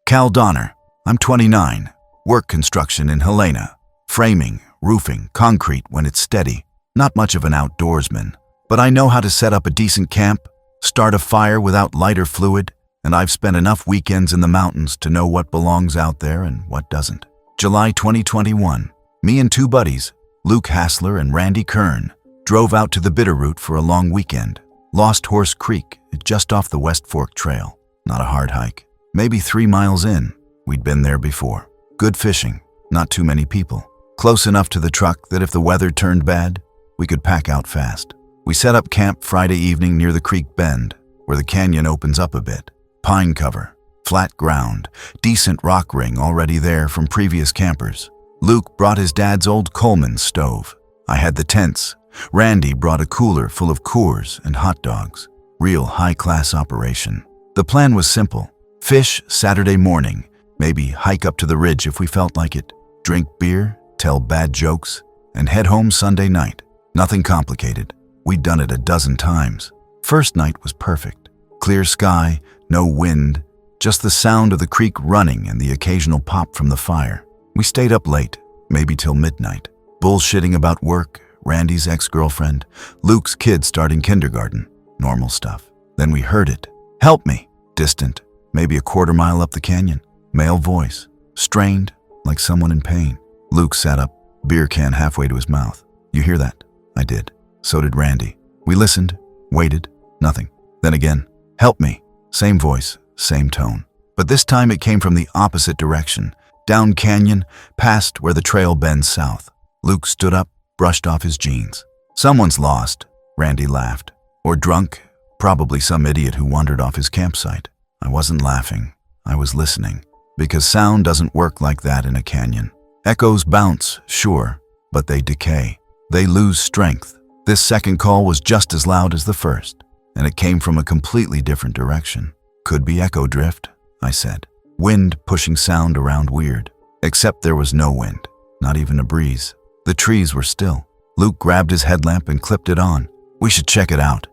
Cal Donner. I'm 29. Work construction in Helena. Framing, roofing, concrete when it's steady. Not much of an outdoorsman. But I know how to set up a decent camp, start a fire without lighter fluid, and I've spent enough weekends in the mountains to know what belongs out there and what doesn't. July 2021. Me and two buddies, Luke Hassler and Randy Kern, drove out to the Bitterroot for a long weekend. Lost Horse Creek, just off the West Fork Trail. Not a hard hike. Maybe 3 miles in. We'd been there before. Good fishing, not too many people. Close enough to the truck that if the weather turned bad, we could pack out fast. We set up camp Friday evening near the creek bend, where the canyon opens up a bit. Pine cover, flat ground, decent rock ring already there from previous campers. Luke brought his dad's old Coleman stove. I had the tents. Randy brought a cooler full of Coors and hot dogs. Real high-class operation. The plan was simple. Fish Saturday morning, maybe hike up to the ridge if we felt like it, drink beer, tell bad jokes, and head home Sunday night. Nothing complicated. We'd done it a dozen times. First night was perfect. Clear sky, no wind, just the sound of the creek running and the occasional pop from the fire. We stayed up late, maybe till midnight, bullshitting about work, Randy's ex-girlfriend, Luke's kid starting kindergarten, normal stuff. Then we heard it. Help me. Distant, maybe a quarter mile up the canyon. Male voice, strained, like someone in pain. Luke sat up, beer can halfway to his mouth. You hear that? I did. So did Randy. We listened, waited, nothing. Then again, help me. Same voice, same tone. But this time it came from the opposite direction. Down canyon, past where the trail bends south. Luke stood up, brushed off his jeans. Someone's lost, Randy laughed. Or drunk, probably some idiot who wandered off his campsite. I wasn't laughing, I was listening. Because sound doesn't work like that in a canyon. Echoes bounce, sure, but they decay. They lose strength. This second call was just as loud as the first, and it came from a completely different direction. Could be echo drift, I said. Wind pushing sound around weird. Except there was no wind, not even a breeze. The trees were still. Luke grabbed his headlamp and clipped it on. We should check it out.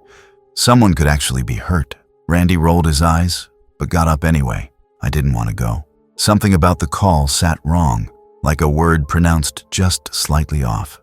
Someone could actually be hurt. Randy rolled his eyes, but got up anyway. I didn't want to go. Something about the call sat wrong, like a word pronounced just slightly off.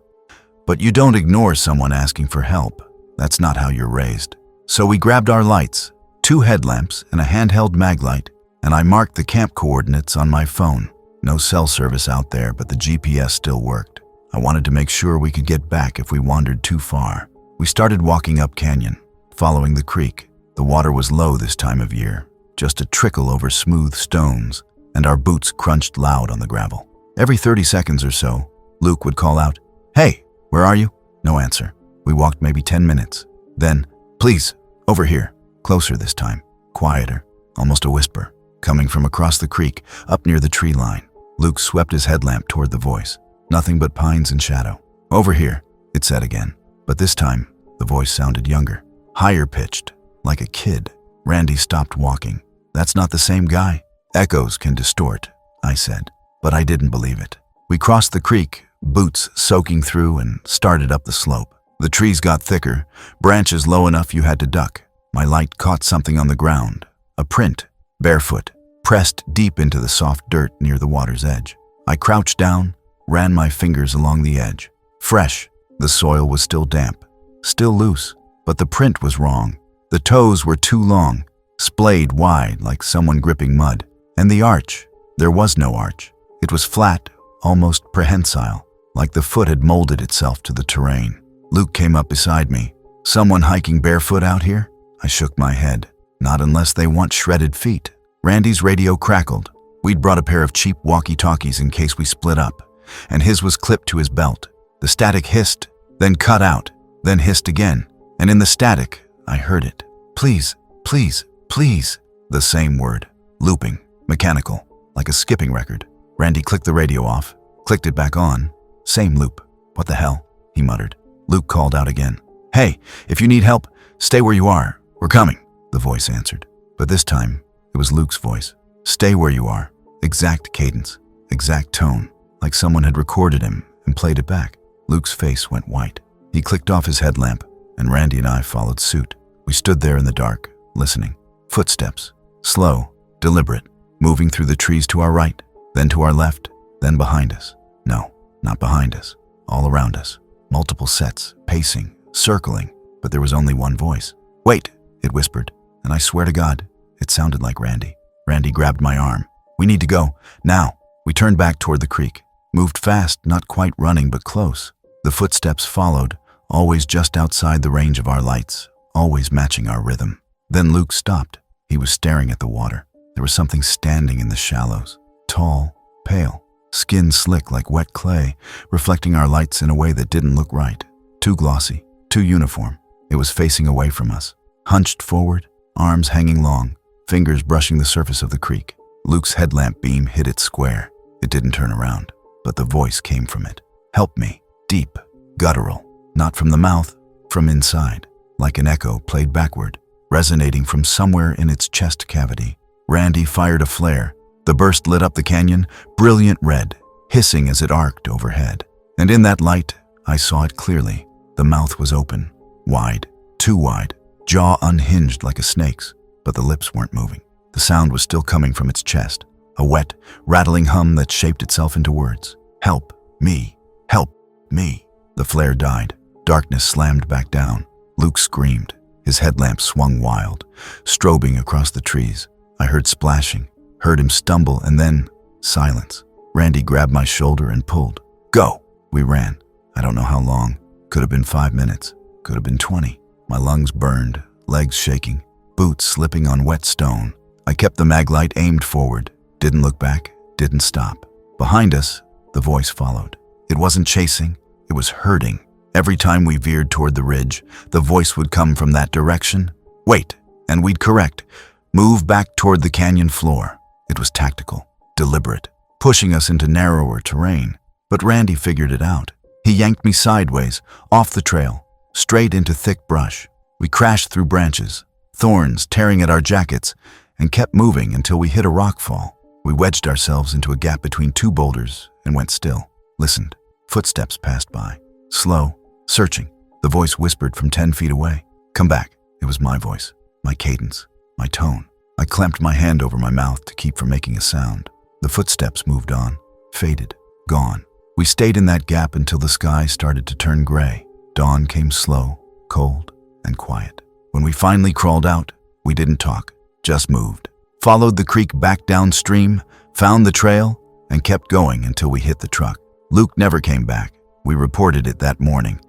But you don't ignore someone asking for help. That's not how you're raised. So we grabbed our lights, 2 headlamps and a handheld mag light, and I marked the camp coordinates on my phone. No cell service out there, but the GPS still worked. I wanted to make sure we could get back if we wandered too far. We started walking up canyon, following the creek. The water was low this time of year, just a trickle over smooth stones, and our boots crunched loud on the gravel. Every 30 seconds or so, Luke would call out, "Hey, where are you?" No answer. We walked maybe 10 minutes. Then, "Please, over here." Closer this time, quieter, almost a whisper, coming from across the creek, up near the tree line. Luke swept his headlamp toward the voice. Nothing but pines and shadow. "Over here," it said again. But this time, the voice sounded younger, higher pitched, like a kid. Randy stopped walking. "That's not the same guy." "Echoes can distort," I said, but I didn't believe it. We crossed the creek, boots soaking through, and started up the slope. The trees got thicker, branches low enough you had to duck. My light caught something on the ground, a print, barefoot, pressed deep into the soft dirt near the water's edge. I crouched down, ran my fingers along the edge. Fresh, the soil was still damp, still loose, but the print was wrong. The toes were too long, splayed wide like someone gripping mud. And the arch, there was no arch. It was flat, almost prehensile, like the foot had molded itself to the terrain. Luke came up beside me. "Someone hiking barefoot out here?" I shook my head. "Not unless they want shredded feet." Randy's radio crackled. We'd brought a pair of cheap walkie-talkies in case we split up, and his was clipped to his belt. The static hissed, then cut out, then hissed again. And in the static, I heard it. "Please, please, please." The same word, looping, mechanical, like a skipping record. Randy clicked the radio off, clicked it back on. Same loop. "What the hell?" he muttered. Luke called out again. "Hey, if you need help, stay where you are. We're coming," the voice answered. But this time, it was Luke's voice. "Stay where you are." Exact cadence, exact tone, like someone had recorded him and played it back. Luke's face went white. He clicked off his headlamp, and Randy and I followed suit. We stood there in the dark, listening. Footsteps, slow, deliberate, moving through the trees to our right, then to our left, then behind us. No, not behind us. All around us. Multiple sets, pacing, circling, but there was only one voice. "Wait," it whispered, and I swear to God, it sounded like Randy. Randy grabbed my arm. "We need to go, now." We turned back toward the creek, moved fast, not quite running, but close. The footsteps followed, always just outside the range of our lights, always matching our rhythm. Then Luke stopped. He was staring at the water. There was something standing in the shallows, tall, pale, skin slick like wet clay, reflecting our lights in a way that didn't look right. Too glossy, too uniform. It was facing away from us, hunched forward, arms hanging long, fingers brushing the surface of the creek. Luke's headlamp beam hit it square. It didn't turn around, but the voice came from it. "Help me." Deep, guttural, not from the mouth, from inside, like an echo played backward, resonating from somewhere in its chest cavity. Randy fired a flare. The burst lit up the canyon, brilliant red, hissing as it arced overhead. And in that light, I saw it clearly. The mouth was open, wide, too wide, jaw unhinged like a snake's, but the lips weren't moving. The sound was still coming from its chest, a wet, rattling hum that shaped itself into words. "Help me, help me." The flare died. Darkness slammed back down. Luke screamed. His headlamp swung wild, strobing across the trees. I heard splashing, heard him stumble, and then silence. Randy grabbed my shoulder and pulled. "Go!" We ran. I don't know how long. Could have been 5 minutes. Could have been 20. My lungs burned, legs shaking, boots slipping on wet stone. I kept the mag light aimed forward, didn't look back, didn't stop. Behind us, the voice followed. It wasn't chasing, it was herding. Every time we veered toward the ridge, the voice would come from that direction. "Wait," and we'd correct. Move back toward the canyon floor. It was tactical, deliberate, pushing us into narrower terrain. But Randy figured it out. He yanked me sideways, off the trail, straight into thick brush. We crashed through branches, thorns tearing at our jackets, and kept moving until we hit a rockfall. We wedged ourselves into a gap between two boulders and went still, listened. Footsteps passed by, slow, searching. The voice whispered from 10 feet away. "Come back." It was my voice, my cadence, my tone. I clamped my hand over my mouth to keep from making a sound. The footsteps moved on, faded, gone. We stayed in that gap until the sky started to turn gray. Dawn came slow, cold, and quiet. When we finally crawled out, we didn't talk, just moved. Followed the creek back downstream, found the trail, and kept going until we hit the truck. Luke never came back. We reported it that morning.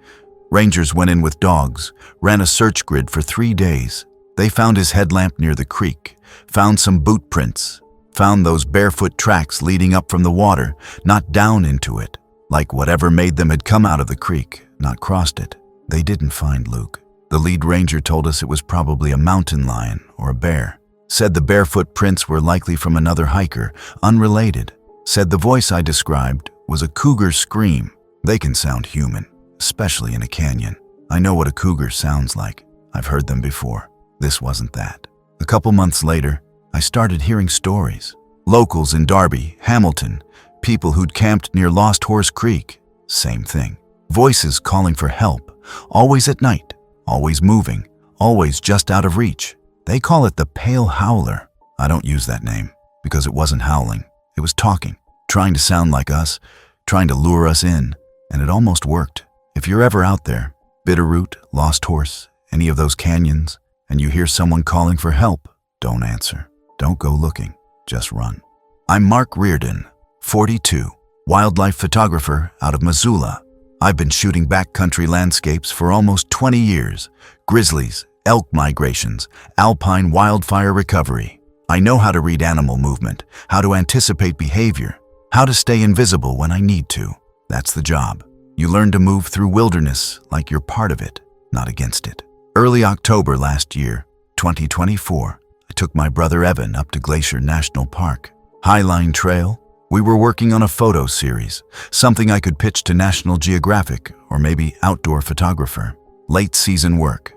Rangers went in with dogs, ran a search grid for 3 days. They found his headlamp near the creek, found some boot prints, found those barefoot tracks leading up from the water, not down into it, like whatever made them had come out of the creek, not crossed it. They didn't find Luke. The lead ranger told us it was probably a mountain lion or a bear. Said the barefoot prints were likely from another hiker, unrelated. Said the voice I described was a cougar scream. They can sound human, especially in a canyon. I know what a cougar sounds like. I've heard them before. This wasn't that. A couple months later, I started hearing stories. Locals in Darby, Hamilton, people who'd camped near Lost Horse Creek. Same thing. Voices calling for help, always at night, always moving, always just out of reach. They call it the Pale Howler. I don't use that name because it wasn't howling. It was talking, trying to sound like us, trying to lure us in, and it almost worked. If you're ever out there, Bitterroot, Lost Horse, any of those canyons, and you hear someone calling for help, don't answer. Don't go looking. Just run. I'm Mark Reardon, 42, wildlife photographer out of Missoula. I've been shooting backcountry landscapes for almost 20 years. Grizzlies, elk migrations, alpine wildfire recovery. I know how to read animal movement, how to anticipate behavior, how to stay invisible when I need to. That's the job. You learn to move through wilderness like you're part of it, not against it. Early October last year, 2024, I took my brother Evan up to Glacier National Park. Highline Trail. We were working on a photo series, something I could pitch to National Geographic or maybe Outdoor Photographer. Late season work.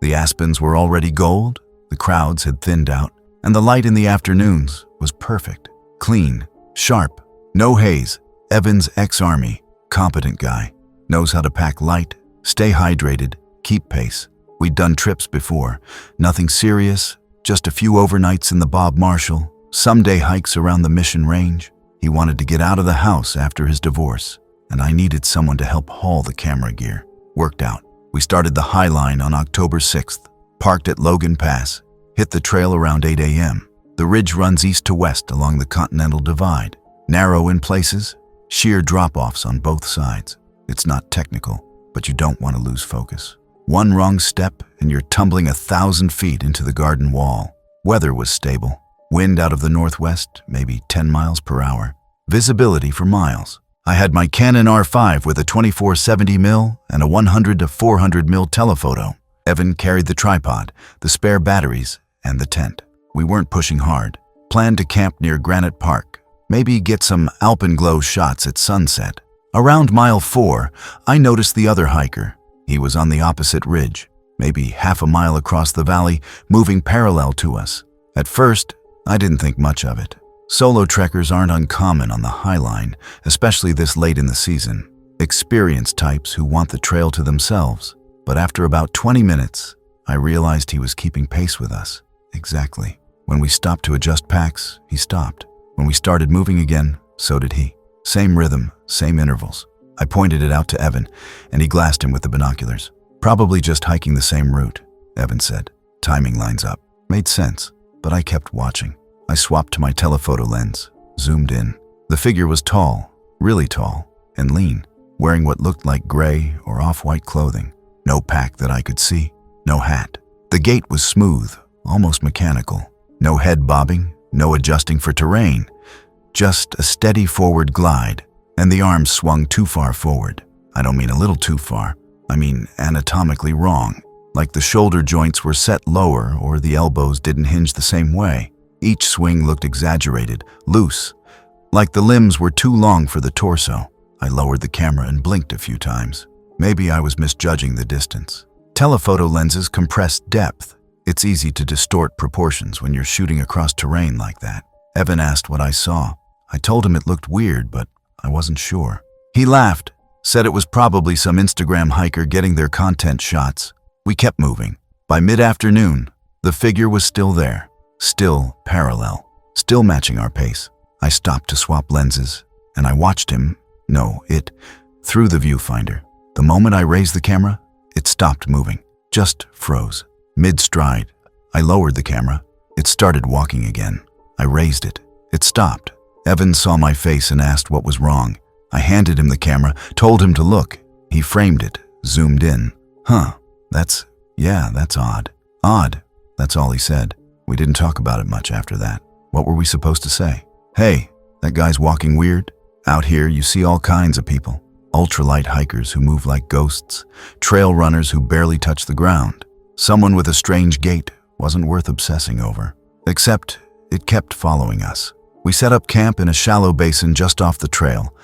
The aspens were already gold, the crowds had thinned out, and the light in the afternoons was perfect. Clean, sharp, no haze. Evan's ex-Army, competent guy, knows how to pack light, stay hydrated, keep pace. We'd done trips before, nothing serious, just a few overnights in the Bob Marshall, someday hikes around the Mission Range. He wanted to get out of the house after his divorce, and I needed someone to help haul the camera gear. Worked out. We started the High Line on October 6th, parked at Logan Pass, hit the trail around 8 a.m. The ridge runs east to west along the Continental Divide. Narrow in places, sheer drop-offs on both sides. It's not technical, but you don't want to lose focus. One wrong step and you're tumbling 1,000 feet into the garden wall. Weather was stable. Wind out of the northwest, maybe 10 miles per hour. Visibility for miles. I had my Canon R5 with a 24-70mm and a 100-400mm telephoto. Evan carried the tripod, the spare batteries, and the tent. We weren't pushing hard. Planned to camp near Granite Park. Maybe get some alpenglow shots at sunset. Around mile 4, I noticed the other hiker. He was on the opposite ridge, maybe half a mile across the valley, moving parallel to us. At first, I didn't think much of it. Solo trekkers aren't uncommon on the High Line, especially this late in the season. Experienced types who want the trail to themselves. But after about 20 minutes, I realized he was keeping pace with us. Exactly. When we stopped to adjust packs, he stopped. When we started moving again, so did he. Same rhythm, same intervals. I pointed it out to Evan, and he glassed him with the binoculars. Probably just hiking the same route, Evan said. Timing lines up. Made sense, but I kept watching. I swapped to my telephoto lens, zoomed in. The figure was tall, really tall, and lean, wearing what looked like gray or off-white clothing. No pack that I could see, no hat. The gait was smooth, almost mechanical. No head bobbing, no adjusting for terrain. Just a steady forward glide, and the arms swung too far forward. I don't mean a little too far. I mean anatomically wrong. Like the shoulder joints were set lower or the elbows didn't hinge the same way. Each swing looked exaggerated, loose, like the limbs were too long for the torso. I lowered the camera and blinked a few times. Maybe I was misjudging the distance. Telephoto lenses compress depth. It's easy to distort proportions when you're shooting across terrain like that. Evan asked what I saw. I told him it looked weird, but I wasn't sure. He laughed, said it was probably some Instagram hiker getting their content shots. We kept moving. By mid-afternoon, the figure was still there, still parallel, still matching our pace. I stopped to swap lenses, and I watched him, through the viewfinder. The moment I raised the camera, it stopped moving, just froze. Mid-stride, I lowered the camera. It started walking again. I raised it. It stopped. Evan saw my face and asked what was wrong. I handed him the camera, told him to look. He framed it, zoomed in. That's odd. Odd, that's all he said. We didn't talk about it much after that. What were we supposed to say? Hey, that guy's walking weird. Out here, you see all kinds of people. Ultralight hikers who move like ghosts, trail runners who barely touch the ground. Someone with a strange gait wasn't worth obsessing over. Except, it kept following us. We set up camp in a shallow basin just off the trail,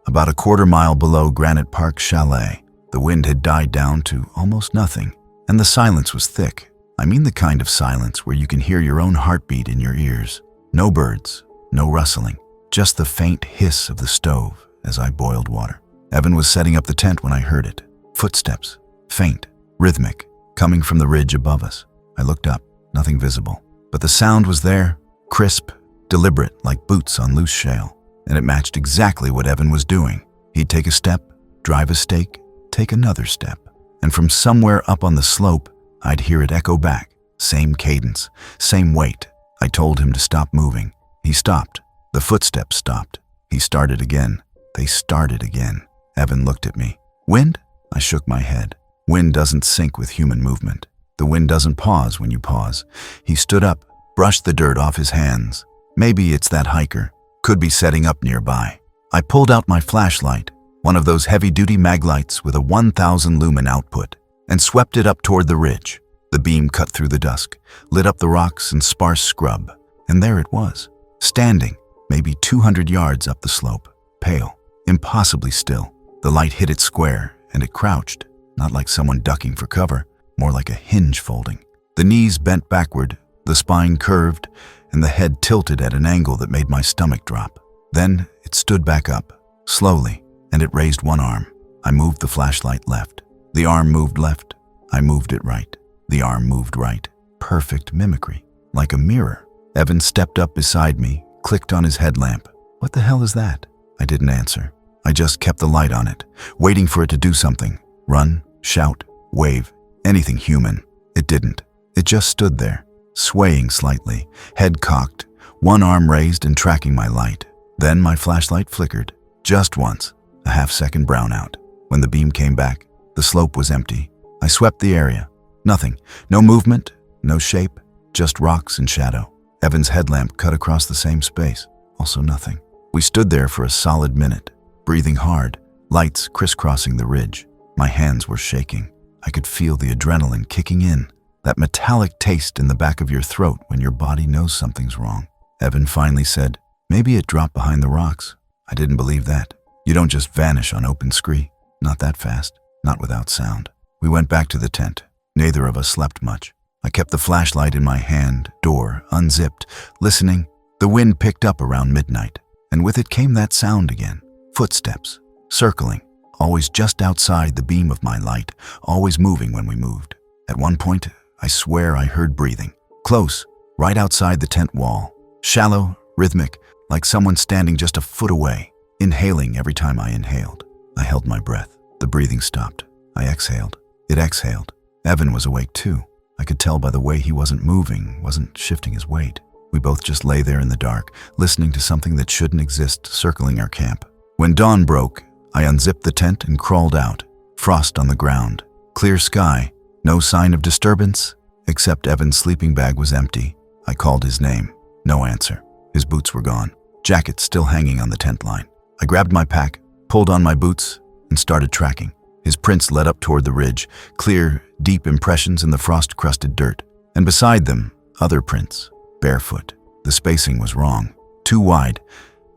about a quarter-mile below Granite Park Chalet. The wind had died down to almost nothing, and the silence was thick. I mean the kind of silence where you can hear your own heartbeat in your ears. No birds, no rustling, just the faint hiss of the stove as I boiled water. Evan was setting up the tent when I heard it. Footsteps, faint, rhythmic, coming from the ridge above us. I looked up, nothing visible, but the sound was there, crisp, deliberate like boots on loose shale, and it matched exactly what Evan was doing. He'd take a step, drive a stake, take another step, and from somewhere up on the slope, I'd hear it echo back. Same cadence, same weight. I told him to stop moving. He stopped. The footsteps stopped. He started again. They started again. Evan looked at me. Wind? I shook my head. Wind doesn't sync with human movement. The wind doesn't pause when you pause. He stood up, brushed the dirt off his hands. Maybe it's that hiker. Could be setting up nearby. I pulled out my flashlight, one of those heavy-duty mag lights with a 1,000 lumen output, and swept it up toward the ridge. The beam cut through the dusk, lit up the rocks and sparse scrub, and there it was, standing, maybe 200 yards up the slope, pale, impossibly still. The light hit it square, and it crouched, not like someone ducking for cover, more like a hinge folding. The knees bent backward, the spine curved, and the head tilted at an angle that made my stomach drop. Then it stood back up, slowly, and it raised one arm. I moved the flashlight left. The arm moved left. I moved it right. The arm moved right. Perfect mimicry, like a mirror. Evan stepped up beside me, clicked on his headlamp. "What the hell is that?" I didn't answer. I just kept the light on it, waiting for it to do something. Run, shout, wave, anything human. It didn't. It just stood there, swaying slightly, head cocked, one arm raised and tracking my light. Then my flashlight flickered, just once, a half-second brownout. When the beam came back, the slope was empty. I swept the area. Nothing. No movement, no shape, just rocks and shadow. Evan's headlamp cut across the same space. Also nothing. We stood there for a solid minute, breathing hard, lights crisscrossing the ridge. My hands were shaking. I could feel the adrenaline kicking in, that metallic taste in the back of your throat when your body knows something's wrong. Evan finally said, "Maybe it dropped behind the rocks." I didn't believe that. You don't just vanish on open scree. Not that fast, not without sound. We went back to the tent. Neither of us slept much. I kept the flashlight in my hand, door unzipped, listening. The wind picked up around midnight, and with it came that sound again. Footsteps, circling, always just outside the beam of my light, always moving when we moved. At one point, I swear I heard breathing. Close, right outside the tent wall. Shallow, rhythmic, like someone standing just a foot away, inhaling every time I inhaled. I held my breath. The breathing stopped. I exhaled. It exhaled. Evan was awake too. I could tell by the way he wasn't moving, wasn't shifting his weight. We both just lay there in the dark, listening to something that shouldn't exist circling our camp. When dawn broke, I unzipped the tent and crawled out. Frost on the ground. Clear sky. No sign of disturbance, except Evan's sleeping bag was empty. I called his name. No answer. His boots were gone. Jacket still hanging on the tent line. I grabbed my pack, pulled on my boots, and started tracking. His prints led up toward the ridge, clear, deep impressions in the frost-crusted dirt. And beside them, other prints, barefoot. The spacing was wrong. Too wide.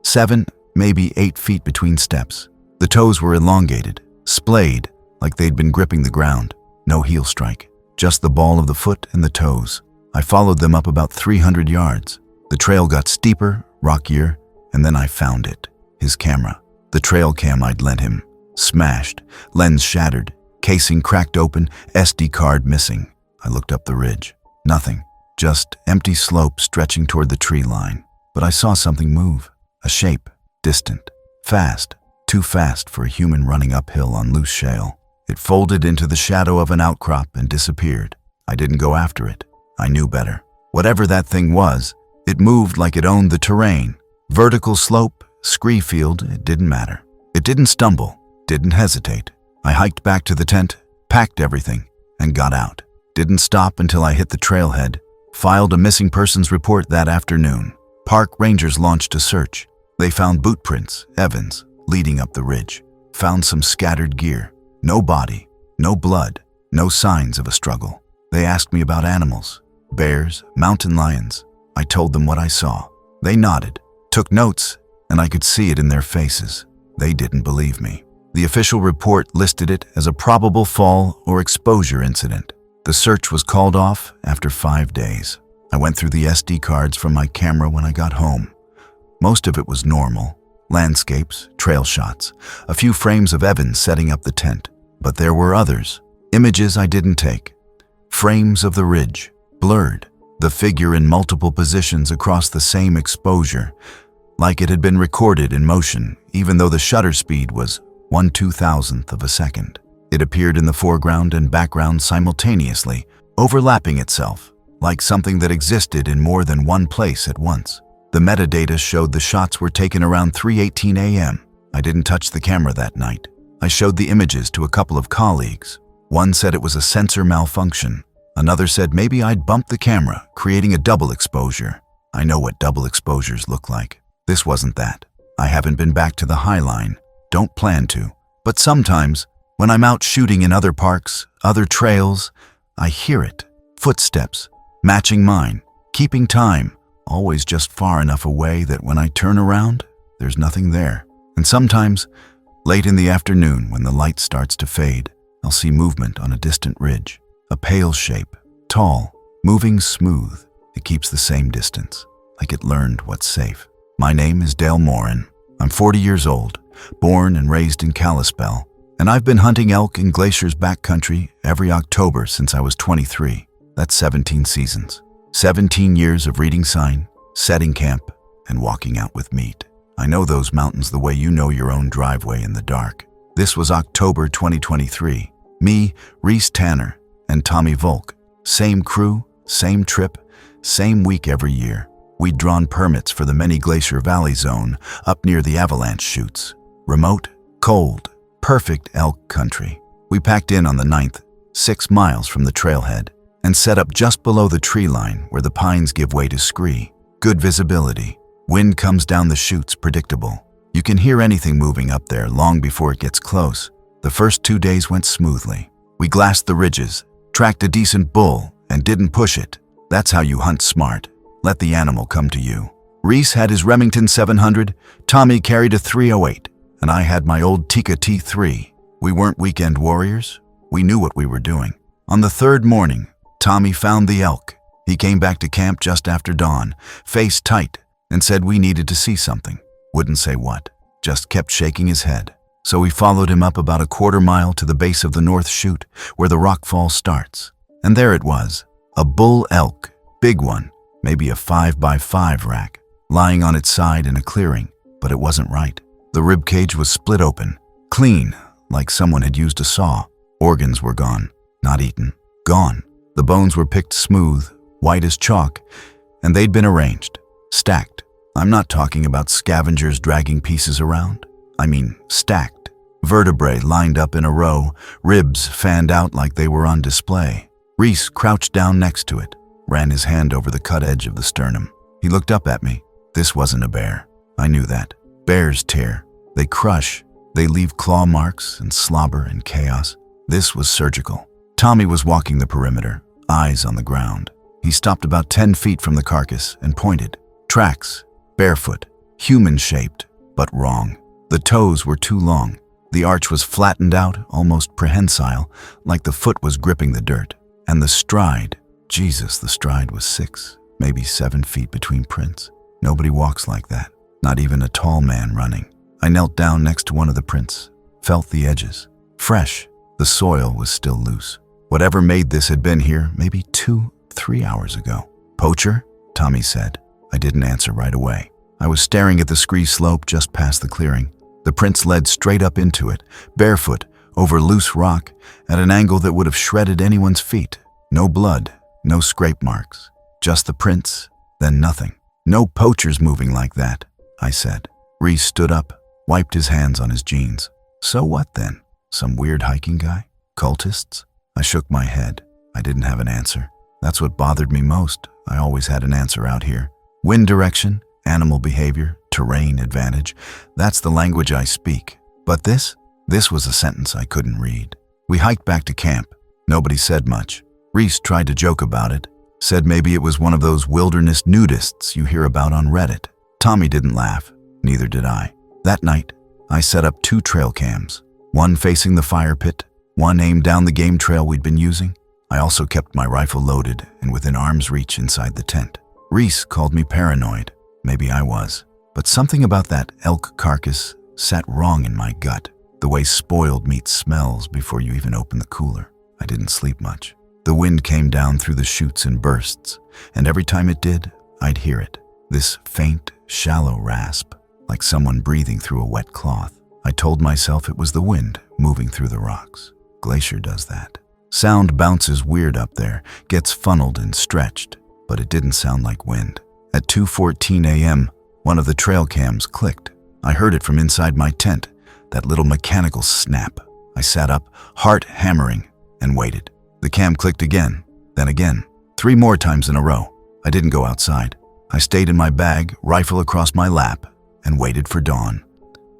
7, maybe 8 feet between steps. The toes were elongated, splayed, like they'd been gripping the ground. No heel strike, just the ball of the foot and the toes. I followed them up about 300 yards. The trail got steeper, rockier, and then I found it. His camera. The trail cam I'd lent him. Smashed, lens shattered, casing cracked open, SD card missing. I looked up the ridge. Nothing, just empty slope stretching toward the tree line. But I saw something move. A shape, distant, fast, too fast for a human running uphill on loose shale. It folded into the shadow of an outcrop and disappeared. I didn't go after it. I knew better. Whatever that thing was, it moved like it owned the terrain. Vertical slope, scree field, it didn't matter. It didn't stumble. Didn't hesitate. I hiked back to the tent, packed everything, and got out. Didn't stop until I hit the trailhead. Filed a missing persons report that afternoon. Park rangers launched a search. They found boot prints, Evans, leading up the ridge. Found some scattered gear. No body, no blood, no signs of a struggle. They asked me about animals. Bears, mountain lions. I told them what I saw. They nodded, took notes, and I could see it in their faces. They didn't believe me. The official report listed it as a probable fall or exposure incident. The search was called off after 5 days. I went through the SD cards from my camera when I got home. Most of it was normal. Landscapes, trail shots, a few frames of Evans setting up the tent. But there were others. Images I didn't take. Frames of the ridge, blurred. The figure in multiple positions across the same exposure, like it had been recorded in motion, even though the shutter speed was 1/2000th of a second. It appeared in the foreground and background simultaneously, overlapping itself, like something that existed in more than one place at once. The metadata showed the shots were taken around 3:18 a.m. I didn't touch the camera that night. I showed the images to a couple of colleagues. One said it was a sensor malfunction. Another said maybe I'd bumped the camera, creating a double exposure. I know what double exposures look like. This wasn't that. I haven't been back to the High Line. Don't plan to. But sometimes, when I'm out shooting in other parks, other trails, I hear it. Footsteps, matching mine, keeping time, always just far enough away that when I turn around, there's nothing there. And sometimes, late in the afternoon when the light starts to fade, I'll see movement on a distant ridge. A pale shape, tall, moving smooth. It keeps the same distance, like it learned what's safe. My name is Dale Morin. I'm 40 years old. Born and raised in Kalispell, and I've been hunting elk in Glacier's backcountry every October since I was 23. That's 17 seasons. 17 years of reading sign, setting camp, and walking out with meat. I know those mountains the way you know your own driveway in the dark. This was October 2023. Me, Reese Tanner, and Tommy Volk. Same crew, same trip, same week every year. We'd drawn permits for the Many Glacier Valley Zone up near the avalanche chutes. Remote, cold, perfect elk country. We packed in on the 9th, 6 miles from the trailhead, and set up just below the tree line where the pines give way to scree. Good visibility. Wind comes down the chutes, predictable. You can hear anything moving up there long before it gets close. The first 2 days went smoothly. We glassed the ridges, tracked a decent bull, and didn't push it. That's how you hunt smart. Let the animal come to you. Reese had his Remington 700, Tommy carried a 308, and I had my old Tika T3. We weren't weekend warriors. We knew what we were doing. On the 3rd morning, Tommy found the elk. He came back to camp just after dawn, face tight, and said we needed to see something. Wouldn't say what, just kept shaking his head. So we followed him up about a 1/4 mile to the base of the North Chute, where the rock fall starts. And there it was, a bull elk, big one, maybe a 5x5 rack, lying on its side in a clearing, but it wasn't right. The rib cage was split open, clean, like someone had used a saw. Organs were gone, not eaten, gone. The bones were picked smooth, white as chalk, and they'd been arranged, stacked. I'm not talking about scavengers dragging pieces around. I mean stacked. Vertebrae lined up in a row, ribs fanned out like they were on display. Reese crouched down next to it, ran his hand over the cut edge of the sternum. He looked up at me. This wasn't a bear. I knew that. Bears tear. They crush. They leave claw marks and slobber and chaos. This was surgical. Tommy was walking the perimeter, eyes on the ground. He stopped about 10 feet from the carcass and pointed. Tracks, barefoot, human-shaped, but wrong. The toes were too long. The arch was flattened out, almost prehensile, like the foot was gripping the dirt. And the stride, Jesus, the stride was 6, maybe 7 feet between prints. Nobody walks like that, not even a tall man running. I knelt down next to one of the prints, felt the edges. Fresh, the soil was still loose. Whatever made this had been here maybe 2-3 hours ago. Poacher? Tommy said. I didn't answer right away. I was staring at the scree slope just past the clearing. The prints led straight up into it, barefoot, over loose rock, at an angle that would have shredded anyone's feet. No blood, no scrape marks. Just the prints, then nothing. No poachers moving like that, I said. Reese stood up, wiped his hands on his jeans. So what then? Some weird hiking guy? Cultists? I shook my head. I didn't have an answer. That's what bothered me most. I always had an answer out here. Wind direction, animal behavior, terrain advantage. That's the language I speak. But this was a sentence I couldn't read. We hiked back to camp. Nobody said much. Reese tried to joke about it. Said maybe it was one of those wilderness nudists you hear about on Reddit. Tommy didn't laugh. Neither did I. That night, I set up 2 trail cams. One facing the fire pit, one aimed down the game trail we'd been using. I also kept my rifle loaded and within arm's reach inside the tent. Reese called me paranoid. Maybe I was. But something about that elk carcass sat wrong in my gut. The way spoiled meat smells before you even open the cooler. I didn't sleep much. The wind came down through the chutes in bursts, and every time it did, I'd hear it. This faint, shallow rasp, like someone breathing through a wet cloth. I told myself it was the wind moving through the rocks. Glacier does that. Sound bounces weird up there, gets funneled and stretched, but it didn't sound like wind. At 2:14 a.m., one of the trail cams clicked. I heard it from inside my tent, that little mechanical snap. I sat up, heart hammering, and waited. The cam clicked again, then again, 3 more times in a row. I didn't go outside. I stayed in my bag, rifle across my lap, and waited for dawn.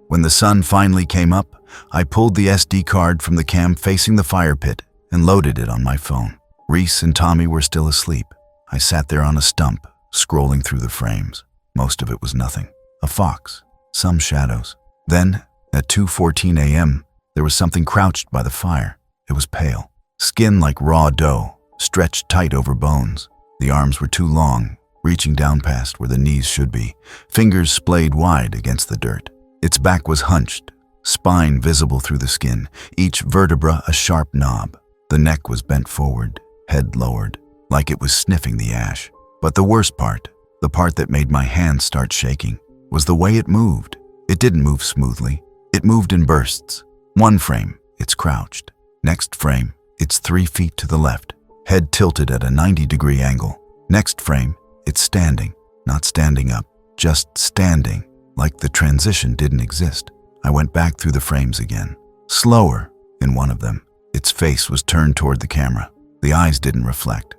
When the sun finally came up, I pulled the SD card from the cam facing the fire pit and loaded it on my phone. Reese and Tommy were still asleep. I sat there on a stump, scrolling through the frames. Most of it was nothing. A fox, some shadows. Then, at 2:14 a.m., there was something crouched by the fire. It was pale. Skin like raw dough, stretched tight over bones. The arms were too long, reaching down past where the knees should be, fingers splayed wide against the dirt. Its back was hunched, spine visible through the skin, each vertebra a sharp knob. The neck was bent forward, head lowered, like it was sniffing the ash. But the worst part, The part that made my hands start shaking was the way it moved. It didn't move smoothly. It moved in bursts. One frame, it's crouched. Next frame, it's 3 feet to the left, head tilted at a 90-degree angle. Next frame, it's standing, not standing up, just standing, like the transition didn't exist. I went back through the frames again. Slower in one of them. Its face was turned toward the camera. The eyes didn't reflect.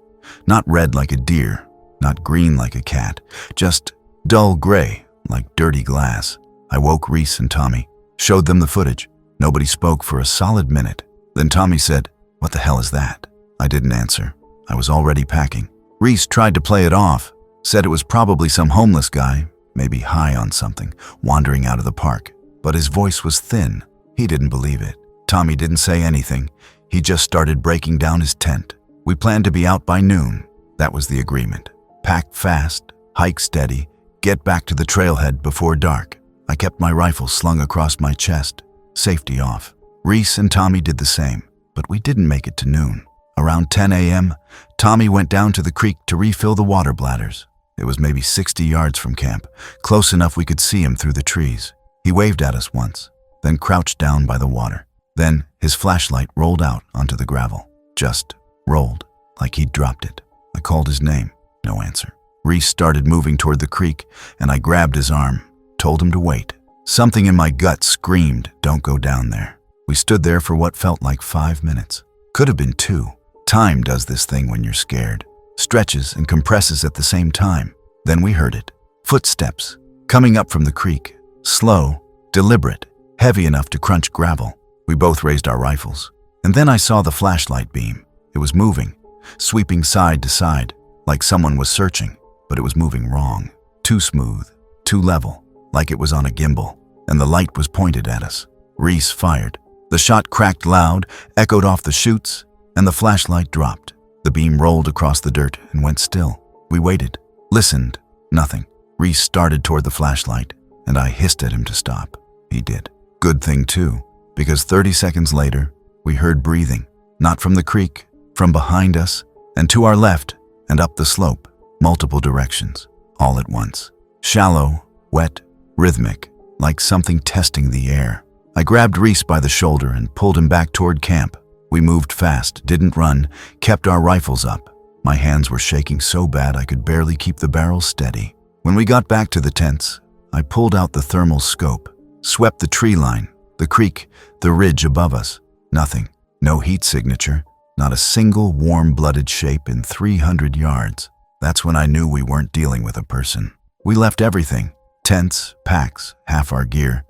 Not red like a deer, not green like a cat, just dull gray like dirty glass. I woke Reese and Tommy, showed them the footage. Nobody spoke for a solid minute. Then Tommy said, "What the hell is that?" I didn't answer. I was already packing. Reese tried to play it off, said it was probably some homeless guy, maybe high on something, wandering out of the park. But his voice was thin. He didn't believe it. Tommy didn't say anything. He just started breaking down his tent. We planned to be out by noon. That was the agreement. Pack fast, hike steady, get back to the trailhead before dark. I kept my rifle slung across my chest, safety off. Reese and Tommy did the same, but we didn't make it to noon. Around 10 a.m., Tommy went down to the creek to refill the water bladders. It was maybe 60 yards from camp, close enough we could see him through the trees. He waved at us once, then crouched down by the water. Then his flashlight rolled out onto the gravel. Just rolled, like he'd dropped it. I called his name, no answer. Reese started moving toward the creek, and I grabbed his arm, told him to wait. Something in my gut screamed, "Don't go down there." We stood there for what felt like 5 minutes. Could have been 2. Time does this thing when you're scared. Stretches and compresses at the same time. Then we heard it. Footsteps, coming up from the creek. Slow, deliberate, heavy enough to crunch gravel. We both raised our rifles. And then I saw the flashlight beam. It was moving, sweeping side to side, like someone was searching, but it was moving wrong. Too smooth, too level, like it was on a gimbal, and the light was pointed at us. Reese fired. The shot cracked loud, echoed off the chutes, and the flashlight dropped. The beam rolled across the dirt and went still. We waited, listened, nothing. Reese started toward the flashlight, and I hissed at him to stop. He did. Good thing too, because 30 seconds later, we heard breathing, not from the creek, from behind us, and to our left, and up the slope, multiple directions, all at once. Shallow, wet, rhythmic, like something testing the air. I grabbed Reese by the shoulder and pulled him back toward camp. We moved fast, didn't run, kept our rifles up. My hands were shaking so bad I could barely keep the barrels steady. When we got back to the tents, I pulled out the thermal scope, swept the tree line, the creek, the ridge above us. Nothing. No heat signature. Not a single warm-blooded shape in 300 yards. That's when I knew we weren't dealing with a person. We left everything. Tents, packs, half our gear.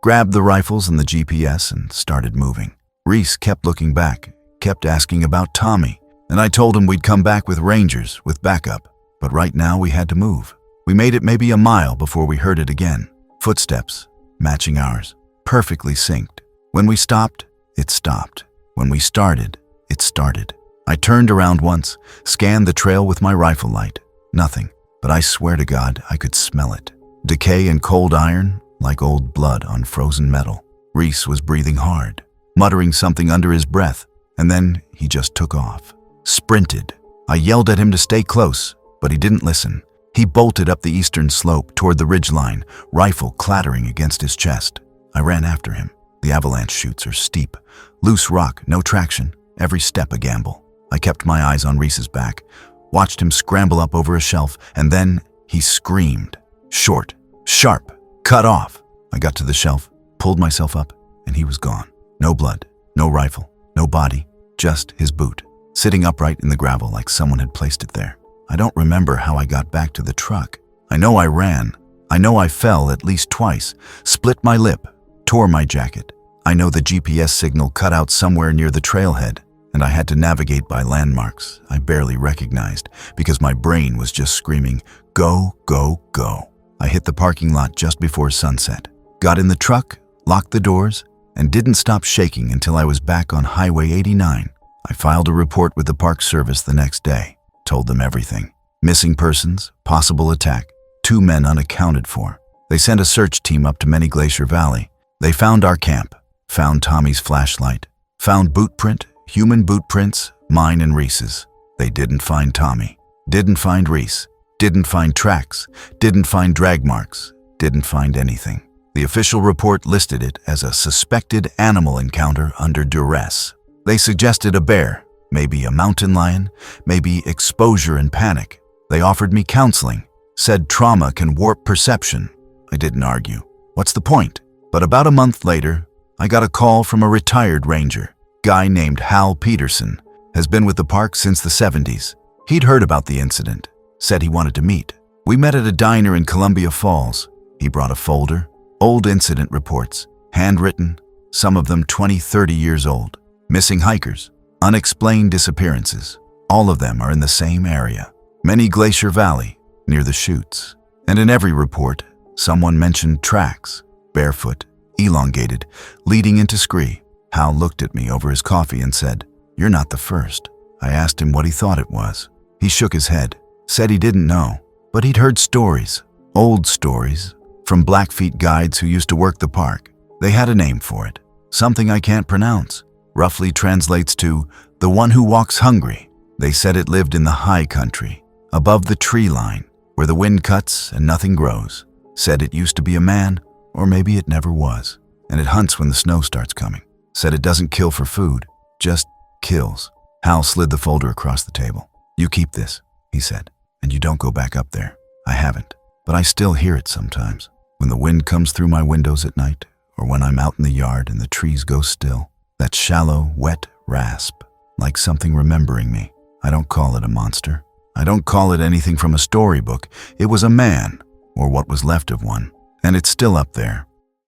Grabbed the rifles and the GPS and started moving. Reese kept looking back, kept asking about Tommy, and I told him we'd come back with rangers, with backup. But right now we had to move. We made it maybe a mile before we heard it again. Footsteps, matching ours, perfectly synced. When we stopped, it stopped. When we started, it started. I turned around once, scanned the trail with my rifle light. Nothing, but I swear to God, I could smell it. Decay and cold iron, like old blood on frozen metal. Reese was breathing hard, muttering something under his breath, and then he just took off. Sprinted. I yelled at him to stay close, but he didn't listen. He bolted up the eastern slope toward the ridgeline, rifle clattering against his chest. I ran after him. The avalanche chutes are steep. Loose rock, no traction, every step a gamble. I kept my eyes on Reese's back, watched him scramble up over a shelf, and then he screamed. Short, sharp, cut off. I got to the shelf, pulled myself up, and he was gone. No blood, no rifle, no body, just his boot, sitting upright in the gravel like someone had placed it there. I don't remember how I got back to the truck. I know I ran. I know I fell at least twice, split my lip, tore my jacket. I know the GPS signal cut out somewhere near the trailhead, and I had to navigate by landmarks I barely recognized because my brain was just screaming, "Go, go, go." I hit the parking lot just before sunset, got in the truck, locked the doors, and didn't stop shaking until I was back on Highway 89. I filed a report with the Park Service the next day, told them everything. Missing persons, possible attack, 2 men unaccounted for. They sent a search team up to Many Glacier Valley. They found our camp, found Tommy's flashlight, found boot print, human boot prints, mine and Reese's. They didn't find Tommy, didn't find Reese, Didn't find tracks, didn't find drag marks, didn't find anything. The official report listed it as a suspected animal encounter under duress. They suggested a bear, maybe a mountain lion, maybe exposure and panic. They offered me counseling, said trauma can warp perception. I didn't argue. What's the point? But about a month later, I got a call from a retired ranger, guy named Hal Peterson, has been with the park since the 70s. He'd heard about the incident, said he wanted to meet. We met at a diner in Columbia Falls. He brought a folder, old incident reports, handwritten, some of them 20, 30 years old. Missing hikers, unexplained disappearances. All of them are in the same area, Many Glacier Valley, near the chutes. And in every report, someone mentioned tracks, barefoot, elongated, leading into scree. Hal looked at me over his coffee and said, "You're not the first." I asked him what he thought it was. He shook his head, said he didn't know, but he'd heard stories, old stories, from Blackfeet guides who used to work the park. They had a name for it, something I can't pronounce. Roughly translates to, the one who walks hungry. They said it lived in the high country, above the tree line, where the wind cuts and nothing grows. Said it used to be a man, or maybe it never was, and it hunts when the snow starts coming. Said it doesn't kill for food, just kills. Hal slid the folder across the table. "You keep this," he said, "and you don't go back up there." I haven't, but I still hear it sometimes. When the wind comes through my windows at night, or when I'm out in the yard and the trees go still. That shallow, wet rasp, like something remembering me. I don't call it a monster. I don't call it anything from a storybook. It was a man, or what was left of one. And it's still up there,